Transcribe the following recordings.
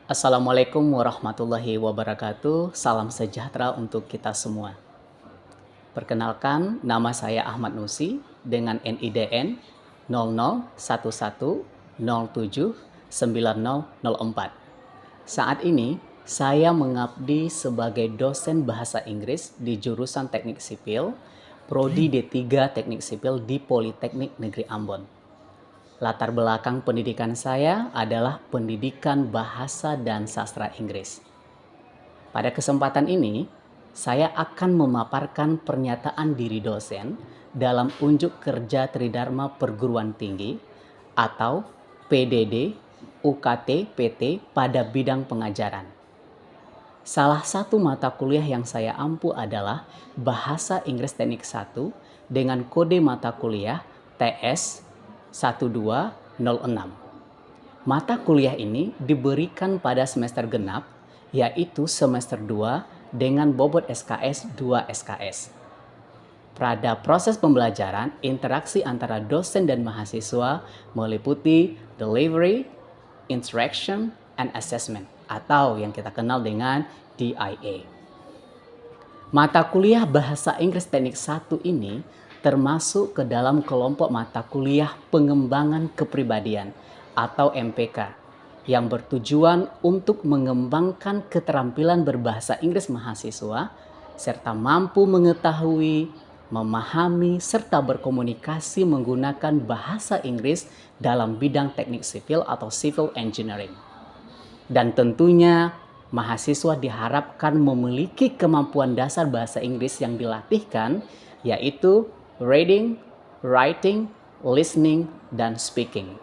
Assalamualaikum warahmatullahi wabarakatuh. Salam sejahtera untuk kita semua. Perkenalkan, nama saya Ahmad Nusi dengan NIDN 0011079004. Saat ini, saya mengabdi sebagai dosen bahasa Inggris di jurusan Teknik Sipil, Prodi D3 Teknik Sipil di Politeknik Negeri Ambon. Latar belakang pendidikan saya adalah pendidikan bahasa dan sastra Inggris. Pada kesempatan ini, saya akan memaparkan pernyataan diri dosen dalam unjuk kerja Tridharma Perguruan Tinggi atau PDD UKT PT pada bidang pengajaran. Salah satu mata kuliah yang saya ampu adalah Bahasa Inggris Teknik 1 dengan kode mata kuliah TS 1206. Mata kuliah ini diberikan pada semester genap, yaitu semester 2 dengan bobot SKS 2 SKS. Pada proses pembelajaran, interaksi antara dosen dan mahasiswa meliputi delivery, interaction, and assessment, atau yang kita kenal dengan DIA. Mata kuliah Bahasa Inggris Teknik 1 ini termasuk ke dalam kelompok mata kuliah pengembangan kepribadian atau MPK yang bertujuan untuk mengembangkan keterampilan berbahasa Inggris mahasiswa serta mampu mengetahui, memahami, serta berkomunikasi menggunakan bahasa Inggris dalam bidang teknik sipil atau civil engineering. Dan tentunya mahasiswa diharapkan memiliki kemampuan dasar bahasa Inggris yang dilatihkan, yaitu reading, writing, listening, dan speaking.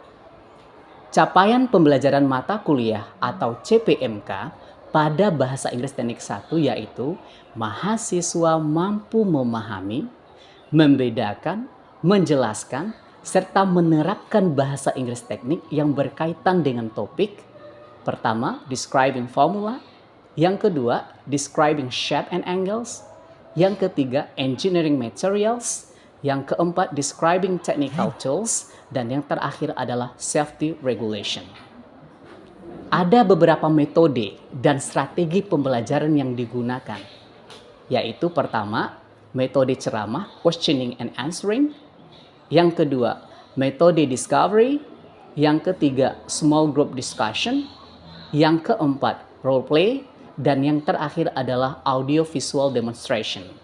Capaian pembelajaran mata kuliah atau CPMK pada Bahasa Inggris Teknik 1 yaitu mahasiswa mampu memahami, membedakan, menjelaskan, serta menerapkan bahasa Inggris teknik yang berkaitan dengan topik. Pertama, describing formula. Yang kedua, describing shape and angles. Yang ketiga, engineering materials. Yang keempat, describing technical tools. Dan yang terakhir adalah safety regulation. Ada beberapa metode dan strategi pembelajaran yang digunakan, yaitu pertama, metode ceramah, questioning and answering. Yang kedua, metode discovery. Yang ketiga, small group discussion. Yang keempat, role play. Dan yang terakhir adalah audio visual demonstration.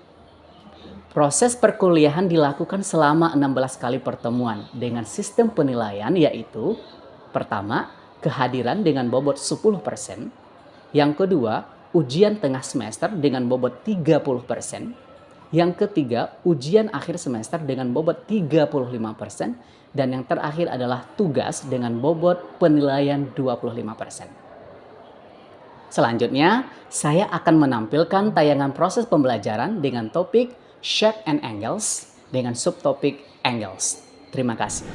Proses perkuliahan dilakukan selama 16 kali pertemuan dengan sistem penilaian, yaitu pertama, kehadiran dengan bobot 10%. Yang kedua, ujian tengah semester dengan bobot 30%. Yang ketiga, ujian akhir semester dengan bobot 35%. Dan yang terakhir adalah tugas dengan bobot penilaian 25%. Selanjutnya, saya akan menampilkan tayangan proses pembelajaran dengan topik shape and angles dengan subtopik angles. Terima kasih.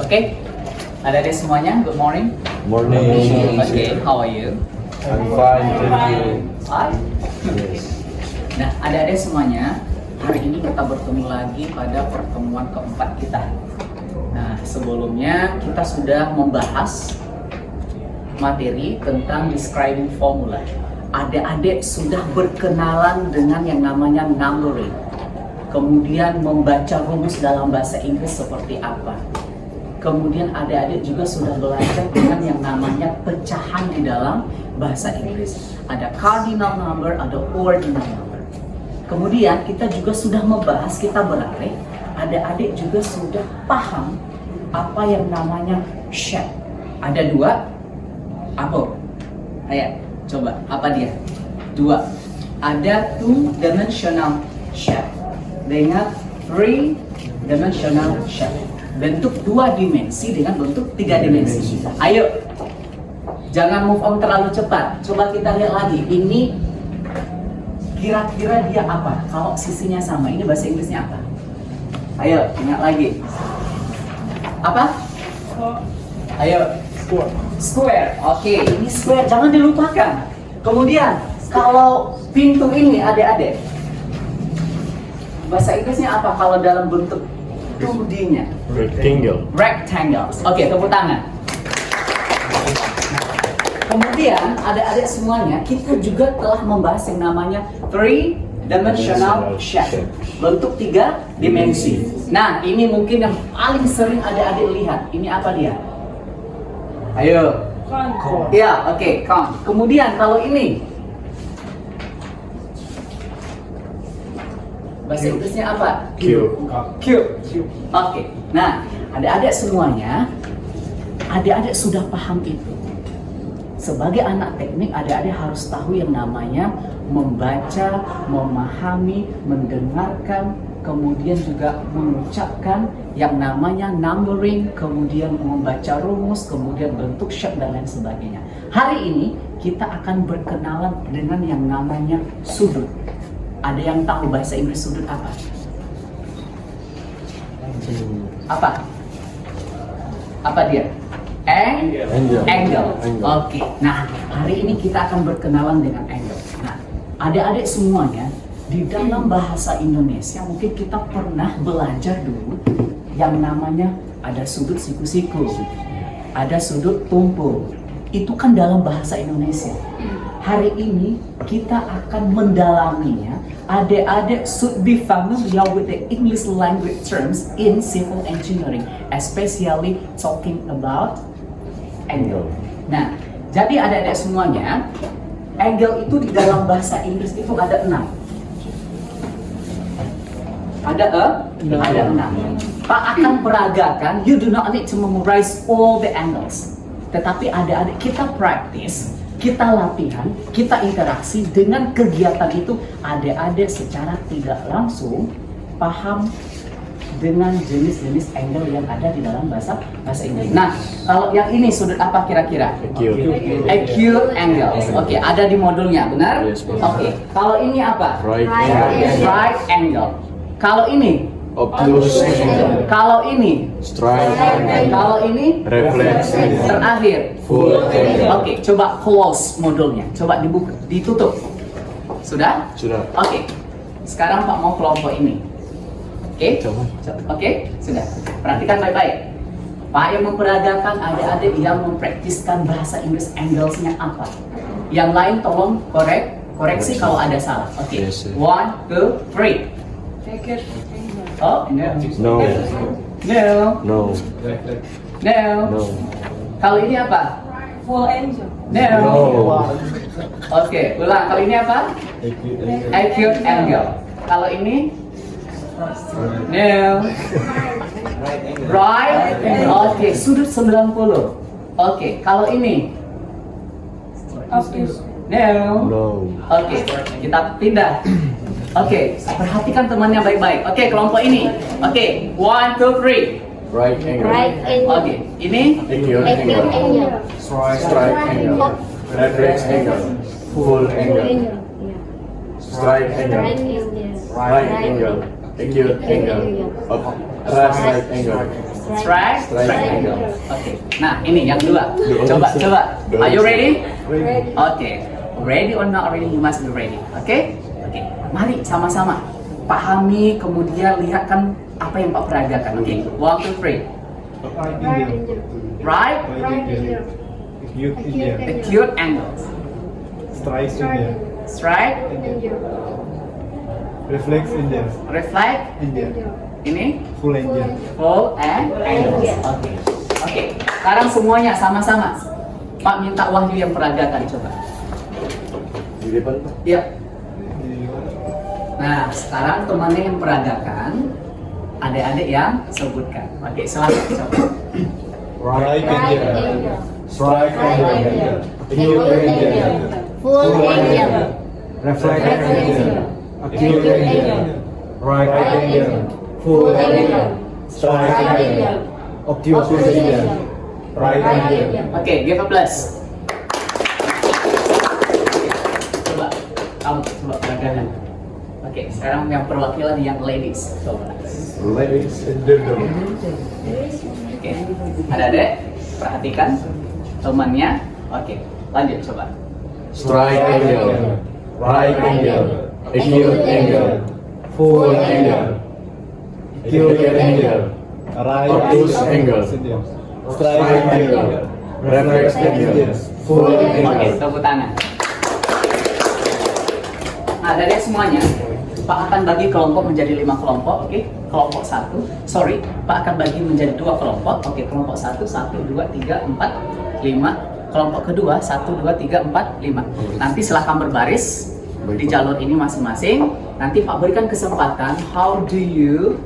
Oke, adik-adik semuanya, good morning. Morning. Okay, how are you? I'm fine, thank you. Fine. Yes. Nah, adik-adik semuanya, hari ini kita bertemu lagi pada pertemuan keempat kita. Nah, sebelumnya kita sudah membahas materi tentang describing formula. Adik-adik sudah berkenalan dengan yang namanya numbering. Kemudian membaca rumus dalam bahasa Inggris seperti apa. Kemudian adik-adik juga sudah belajar dengan yang namanya pecahan di dalam bahasa Inggris. Ada cardinal number, ada ordinal number. Kemudian kita juga sudah membahas, kita beralih, adik-adik juga sudah paham apa yang namanya shape. Ada dua, apa? Ayo, coba, apa dia? Dua. Ada two-dimensional shape dengan three-dimensional shape. Bentuk dua dimensi dengan bentuk tiga dimensi. Ayo, jangan move on terlalu cepat. Coba kita lihat lagi. Ini kira-kira dia apa? Kalau sisinya sama, ini bahasa Inggrisnya apa? Ayo, ingat lagi. Apa? Ayo. Square. Oke, ini square. Jangan dilupakan. Kemudian, kalau pintu ini adik-adik, bahasa Inggrisnya apa kalau dalam bentuk 2D-nya? Rectangle. Rectangles. Oke, tepuk tangan. Kemudian adik-adik semuanya, kita juga telah membahas yang namanya three-dimensional shape, bentuk 3 dimensi. Nah, ini mungkin yang paling sering adik-adik lihat. Ini apa dia? Ayo. Cone. Ya, oke, cone. Kemudian kalau ini bahasa Inggrisnya apa? Cube. Cube. Oke. Nah, adik-adik semuanya, adik-adik sudah paham itu. Sebagai anak teknik, adik-adik harus tahu yang namanya membaca, memahami, mendengarkan, kemudian juga mengucapkan yang namanya numbering, kemudian membaca rumus, kemudian bentuk shape dan lain sebagainya. Hari ini kita akan berkenalan dengan yang namanya sudut. Ada yang tahu bahasa Inggris sudut apa? Apa? Apa dia? Angle. Angle. Angle. Oke. Nah, hari ini kita akan berkenalan dengan angle. Nah, adik-adik semuanya, di dalam bahasa Indonesia mungkin kita pernah belajar dulu yang namanya ada sudut siku-siku, ada sudut tumpul. Itu kan dalam bahasa Indonesia. Hari ini kita akan mendalaminya. Adik-adik should be familiar with the English language terms in civil engineering, especially talking about angle. Nah, jadi adik-adik semuanya, angle itu di dalam bahasa Inggris itu ada 6. Ada 6. Pak akan peragakan, you do not need to memorize all the angles. Tetapi adik-adik kita praktis, kita latihan, kita interaksi dengan kegiatan itu, adik-adik secara tidak langsung paham dengan jenis-jenis angle yang ada di dalam bahasa Inggris. Nah, kalau yang ini sudut apa kira-kira? Acute. Acute angles. Oke, ada di modulnya, benar? Yes, benar. Oke, kalau ini apa? Right angle. Right angle. Kalau ini? Obtuse angle. Kalau ini? Straight angle. Kalau ini? Reflex angle. Terakhir? Full angle. Oke, coba close modulnya. Coba dibuka, ditutup. Sudah? Sudah. Oke. Sekarang Pak mau kelompok ini. Oke? Coba. Oke? Sudah. Perhatikan baik-baik. Pak yang memperagakan adik-adik yang mempraktiskan bahasa Inggris anglesnya apa. Yang lain tolong koreksi kalau ada salah. Oke. Yes, sir. 1, 2, 3. Take it. Oh, no. No. No. No. No. No. Kalau ini apa? Full angel. No. No. Oke, ulang. Kalau ini apa? Acute angle. Kalau ini? No. Right. Oke, sudut 90. Oke, kalau ini? Obtuse. No. No. Oke, kita pindah. Oke, perhatikan temannya baik-baik. Oke, kelompok ini. Oke, 1, 2, 3. Right angle. Right angle. Oke, ini? Acute Acute angle. angle. Straight angle. Reflex angle. Full angle. Yeah. Straight angle. Right angle. Right angle. Acute angle. Right angle. Straight. Straight angle. Oke, nah ini yang dua. Coba. Are you ready? Oke, ready or not ready, you must be ready. Oke? Oke, mari sama-sama pahami, kemudian lihat kan apa yang Pak peragakan. Oke, 1, 2, 3. Right angle. Right, Right angle. Acute India. acute angles. Strike India. Straight, Angle. Reflex India. reflect, India. ini Full India. full and angles. Oke. Oke, sekarang semuanya sama-sama. Pak minta Wahyu yang peragakan coba. Di depan Pak. Iya. Nah, sekarang temannya yang peragakan, adik-adik yang sebutkan. Oke, silakan coba. Right Right India. angle. Strike Right India. angle. Acute Acute India. angle. Full angle. Reflex Right India. angle. Acute Acute India. angle. Right Right India. angle. Full Full India. angle. Strike Right India. angle. Obtuse Obtuse India. angle. Right Right India. angle. Oke, give a plus. Coba, kamu coba peragakan. Oke, sekarang yang perwakilan yang ladies. Coba. Ladies and gentlemen. Oke, adik-adik perhatikan temannya. Oke, lanjut coba. Straight angle. Right angle. Acute angle. Full Angle. India. Acute India. Right Obtuse angle. India. Straight angle. Reflex angle. Full Oke, angle. tepuk tangan. Nah, dari semuanya, Pak akan bagi kelompok menjadi 5 kelompok, oke? Kelompok 1, sorry, Pak akan bagi menjadi 2 kelompok, oke? Kelompok 1, 1, 2, 3, 4, 5. Kelompok kedua, 1, 2, 3, 4, 5. Nanti silahkan berbaris di jalur ini masing-masing. Nanti Pak berikan kesempatan, how do you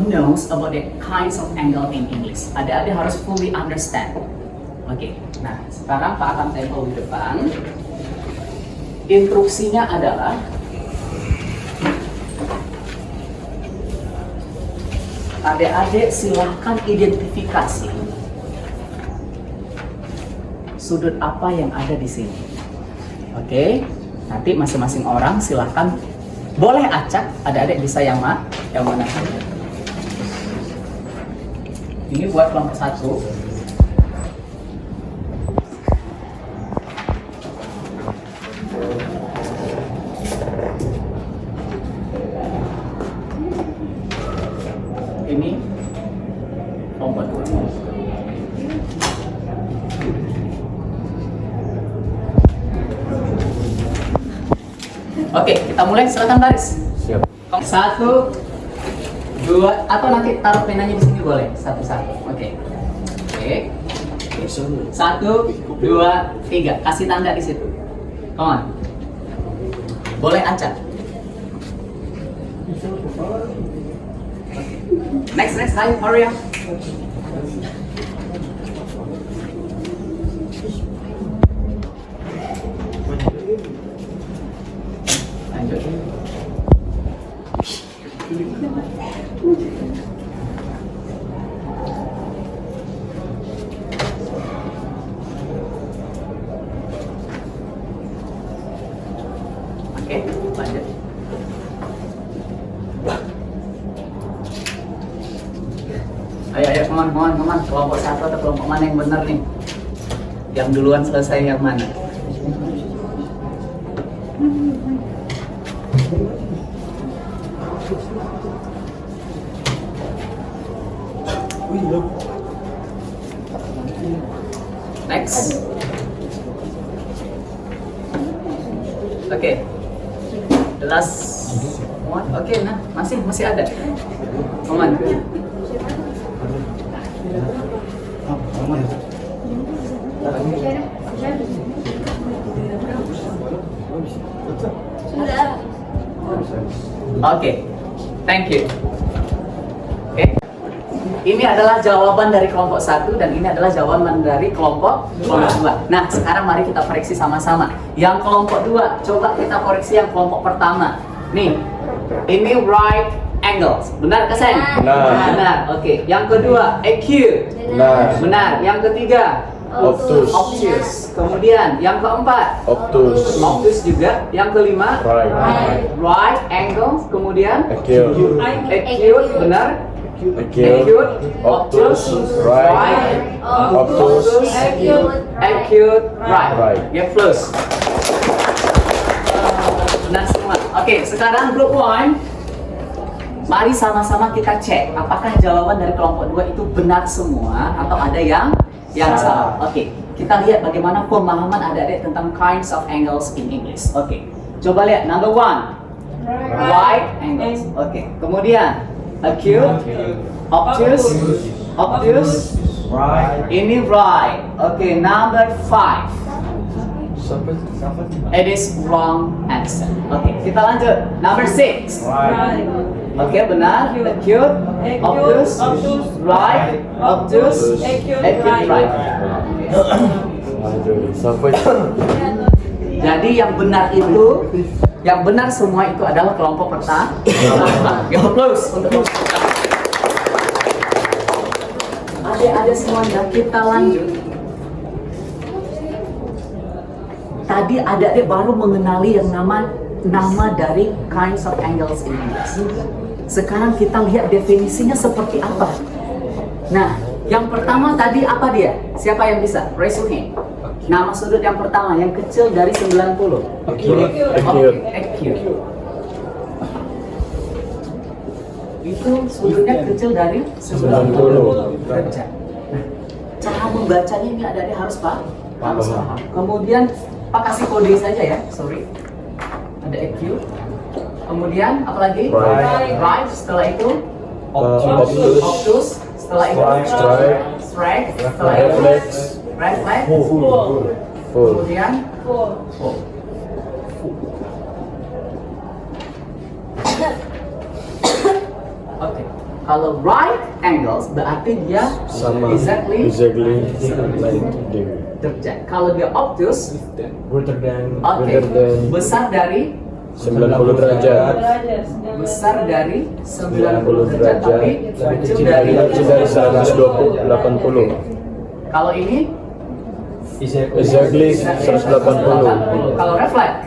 knows about the kinds of angle in English? Adik-adik harus fully understand. Oke, nah sekarang Pak akan tempel di depan. Instruksinya adalah adik-adik silahkan identifikasi sudut apa yang ada di sini. Oke, nanti masing-masing orang silahkan boleh acak. Adik-adik bisa yang mana saja. Ini buat kelompok 1. Ini kelompok 2. Oke, kita mulai, silakan baris. Siap. 1, 2, atau nanti taruh penanya di sini boleh, satu-satu. Oke. 1, 2, 3. Kasih tanda di situ. Come on. Boleh acak. Next, hi, hurry up. Lanjut. Oke, lanjut. Ayo, come on. Kelompok 1 atau kelompok mana yang benar nih? Yang duluan selesai yang mana? Next. Oke. The last one. Oke, nah, masih ada. Come on. Sudah. Oke, thank you. Oke, ini adalah jawaban dari kelompok 1 dan ini adalah jawaban dari kelompok 2. Nah, sekarang mari kita koreksi sama-sama. Yang kelompok 2, coba kita koreksi yang kelompok pertama. Nih, ini right angles. Benar, Kak Sen? Benar. Benar. Oke, yang kedua, acute. Benar. Benar. Yang ketiga, Obtus. obtuse. Kemudian yang keempat, Obtus. obtuse juga. Yang kelima, Right. right angle. Kemudian Acute. acute, benar. Acute. Obtus. Right. Obtus. Acute, right. Right. Get close. Benar semua. Oke, sekarang group 1. Mari sama-sama kita cek apakah jawaban dari kelompok 2 itu benar semua atau ada yang salah. Oke, kita lihat bagaimana pemahaman adik-adik tentang kinds of angles in English. Oke, coba lihat number 1. Right angles. Oke, kemudian acute, obtuse, ini right. Oke, number 5. It is wrong answer. Oke, kita lanjut. Number 6. Oke, benar. Acute, obtuse, right, obtuse, acute, right. Sampai Jadi yang benar semua itu adalah kelompok pertama. Give applause untuk kelompok pertama. Adik-adik semuanya, kita lanjut. Tadi adik-adik baru mengenali yang nama dari kinds of angles in English. Sekarang kita lihat definisinya seperti apa. Nah, yang pertama tadi apa dia? Siapa yang bisa? Raise your hand. Nama sudut yang pertama, yang kecil dari 90. Acute. Acute. Itu sudutnya kecil dari 90 derajat. Nah, cara membacanya ini adik-adik harus Harus paham. Kemudian Pak kasih kode saja ya, sorry. Ada EQ. Kemudian apa lagi? Right. Setelah itu Obtus. obtus. Setelah itu Strike. strike. Setelah itu Reflex. reflex. Full. Kemudian Full. full. Oke. Kalau right angles berarti dia Sama. exactly Exactly 90 degree. derajat. Kalau dia obtus, Greater than. oke, Greater than besar dari 90 derajat. besar dari 90 derajat tapi kecil dari Kecil dari 180. kalau ini Exactly 180. kalau refleks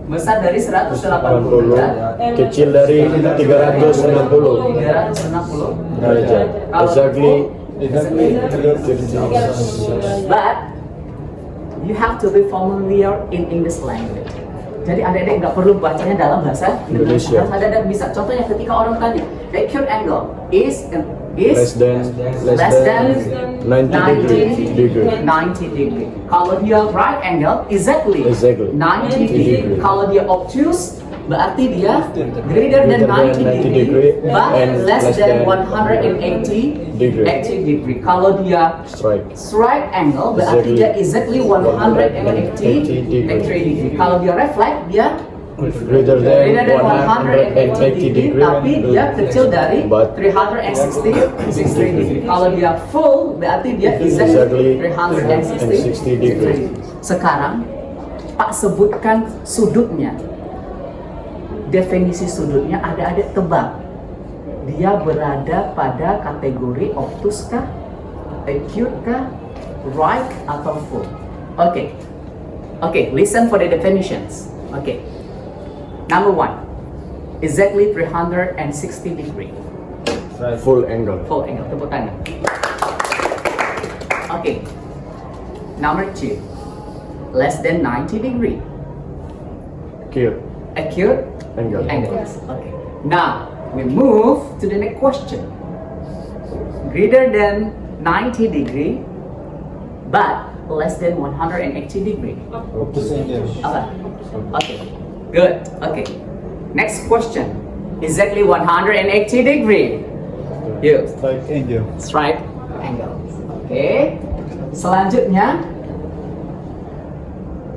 besar dari 180 80. derajat Kecil dari 360 360 derajat. Exactly. but you have to be familiar in English language. Jadi adik-adik nggak perlu bacanya dalam bahasa Indonesia. Harus adik-adik bisa. Contohnya ketika orang tanya acute angle is Less than 90 degree. 90 degree. Kalau dia right angle exactly Exactly. 90 degree. degree. Kalau dia obtuse berarti dia greater than 90 degree but and less than than 180 degree. degree. Kalau dia Strike. strike angle berarti Exactly. dia exactly 180 degree. Kalau dia reflect dia Greater greater than than 180 degree. tapi dia kecil dari But 360 degree. Kalau dia full berarti dia exactly Exactly 360 degree. Sekarang Pak sebutkan sudutnya. Definisi sudutnya adik-adik tebak. Dia berada pada kategori obtus kah, acute kah, right atau full. Oke, listen for the definitions. Oke. Number one, exactly 360 degree. Full angle. Full angle, tepuk tangan. Okay. Number two, less than 90 degree. Acute Acute angle. angles. Okay. Now, we move to the next question. Greater than 90 degree, but less than 180 degree. Apa? Okay. Good. Okay. Next question. Exactly 180 degree. You. Strike angel. Strike angle. Oke. Selanjutnya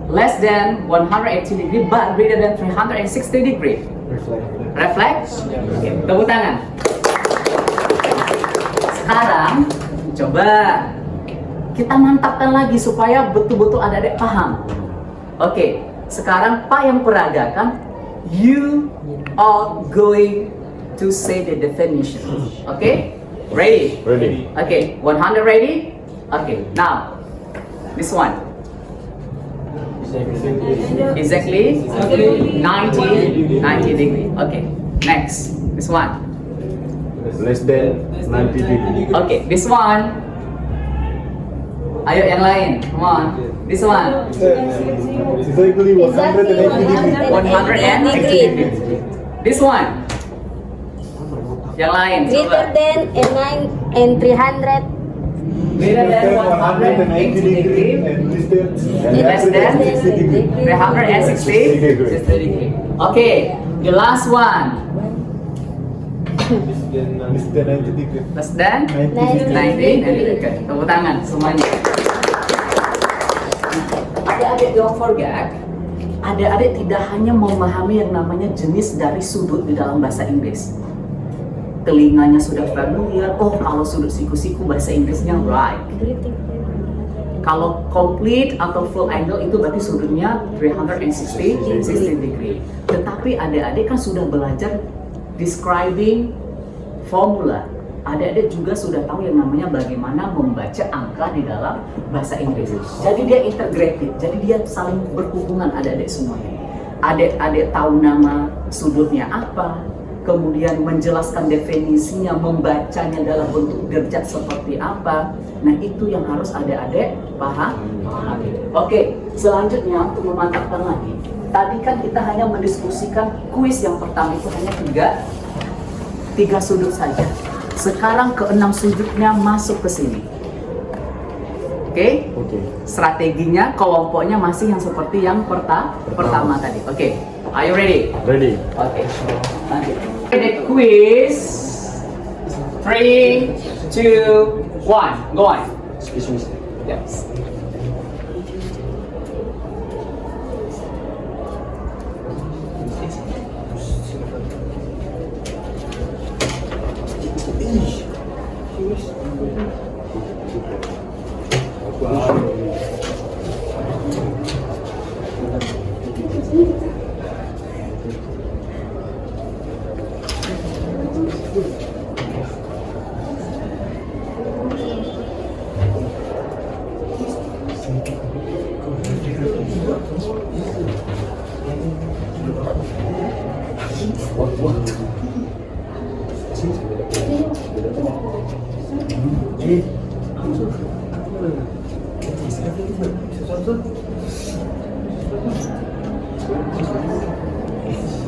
less than 180 degree but greater than 360 degree. Reflect. Oke, tepuk tangan. Sekarang coba kita mantapkan lagi supaya betul-betul adik-adik paham. Oke, sekarang Pak yang peragakan. You are going to say the definition. Okay? Ready? Ready. Okay, 100 ready? Okay, now this one. Exactly 90 degree. Okay, next. This one. Less than 90 degree. Okay, this one. Ayo yang lain. Come on. This one. Exactly 180 degree. 160 degree. This one. Yang lain. Greater Coba. than and 300. Greater than 180 degree. Less than 360 degree. Okay, the last one. Less than 90 degree. Less than 90 90 degree. Tepuk tangan semuanya. Adik-adik don't forget, adik-adik tidak hanya memahami yang namanya jenis dari sudut di dalam bahasa Inggris. Telinganya sudah familiar, oh kalau sudut siku-siku bahasa Inggrisnya right. Kalau complete atau full angle itu berarti sudutnya 360 degree. Tetapi adik-adik kan sudah belajar describing formula. Adik-adik juga sudah tahu yang namanya bagaimana membaca angka di dalam bahasa Inggris. Jadi dia integrated, jadi dia saling berhubungan adik-adik semuanya. Adik-adik tahu nama sudutnya apa, kemudian menjelaskan definisinya, membacanya dalam bentuk derajat seperti apa. Nah itu yang harus adik-adik pahami. Oke, selanjutnya untuk memantapkan lagi. Tadi kan kita hanya mendiskusikan kuis yang pertama itu hanya tiga sudut saja. Sekarang ke-6 sudutnya masuk ke sini. Oke, Oke? Oke. Strateginya, kelompoknya masih yang seperti yang pertama tadi. Oke. Are you ready? Ready. Oke. Lanjut. The quiz. 3, 2, 1. Go on. Excuse me. Yes.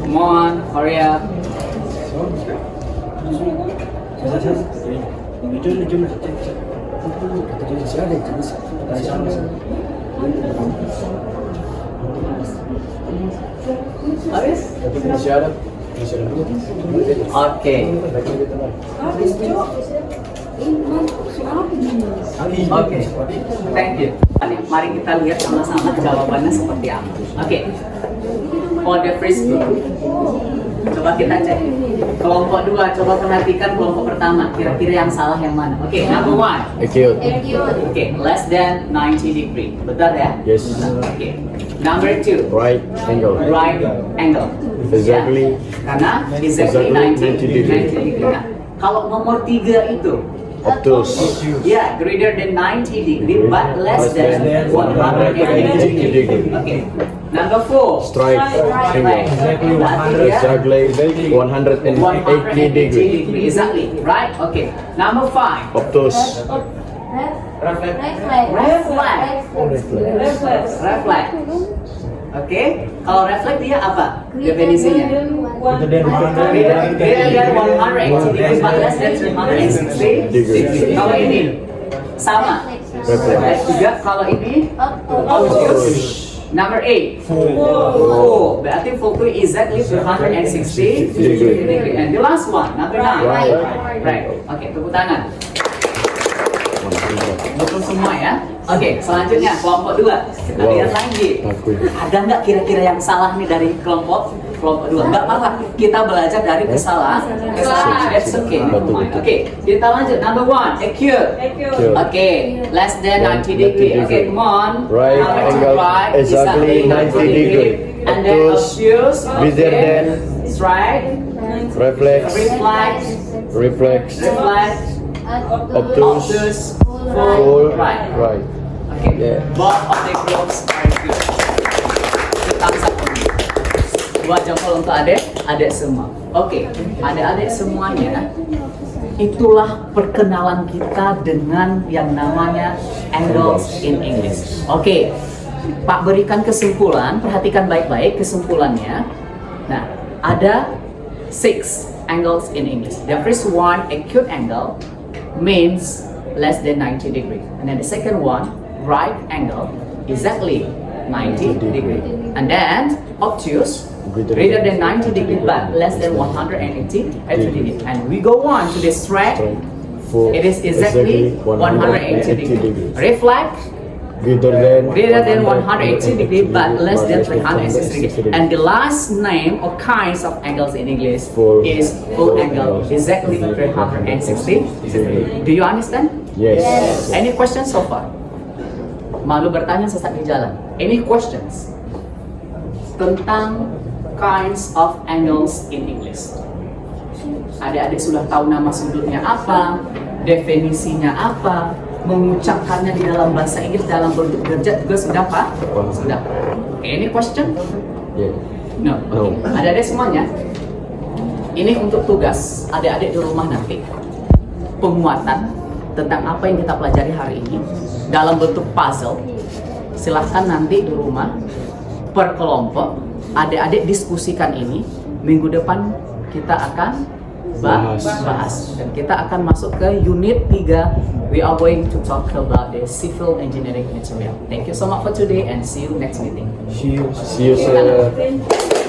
Come on, hurry up. Habis? Oke. Oke. Thank you. Mari kita lihat sama-sama jawabannya seperti apa. Oke. For the first group, coba kita cek. Kelompok 2, coba perhatikan kelompok pertama. Kira-kira yang salah yang mana? Oke, number 1. Acute. Oke, less than 90 degree. Betul ya? Yes. Oke. Number 2. Right angle. Right angle. Exactly. Ya, karena exactly 90 degree. Nah, kalau nomor 3 itu Obtuse. ya greater than 90 degree but less than 180 degree. Okay. Number 4. Strike angle. Exactly 100. Exactly 180 degree. Exactly. Right? Okay. Number 5. Obtuse. Reflect. Oke. Kalau reflect dia apa? Definisinya? Greater than 180 degree but less than 360 degree. Kalau ini sama. Reflect. Juga kalau ini obtuse. Number 8. Full. Berarti full itu exactly 360 degree. And the last one, number 9. Right. Oke, tepuk tangan. Betul semua ya. Oke, selanjutnya kelompok 2. Kita lihat lagi. Ada nggak kira-kira yang salah nih dari kelompok 2? Nggak apa-apa. Kita belajar dari kesalahan. That's okay. Oke, kita lanjut. Number 1, acute. Oke, less than 90 degree. Oke, come on. Right angle, exactly 90 degree. And then obtuse. Greater than. Strike. Reflex. Reflect. Obtuse. Full. Right. Right. Okay. Yeah. Both of the groups are good. Thumbs up. Dua jempol untuk adik semua. Oke, adik-adik semuanya, itulah perkenalan kita dengan yang namanya angles in English. Oke, Pak berikan kesimpulan, perhatikan baik-baik kesimpulannya. Nah, ada 6 angles in English. The first one, acute angle, means less than 90 degree. And then the second one, right angle, exactly 90 degree. And then obtuse, greater than 90 degree but less than 180 degree. And we go on to the strike. It is exactly 180 degree. Reflect, greater than 180 degree but less than 360 degree. And the last name or kinds of angles in English is full angle, exactly 360 degree. Do you understand? Yes. Any questions so far? Malu bertanya sesaat di jalan. Any questions tentang kinds of angles in English? Adik-adik sudah tahu nama sudutnya apa, definisinya apa, mengucapkannya di dalam bahasa Inggris dalam bentuk derajat juga sudah Pak? Sudah. Any question? Yeah. No. No. Adik-adik semuanya, ini untuk tugas adik-adik di rumah nanti. Penguatan tentang apa yang kita pelajari hari ini dalam bentuk puzzle. Silahkan nanti di rumah per kelompok adik-adik diskusikan ini. Minggu depan kita akan bahas. Dan kita akan masuk ke unit 3. We are going to talk about the civil engineering material. Thank you so much for today and see you next meeting. See you. See you, sir. Thank you.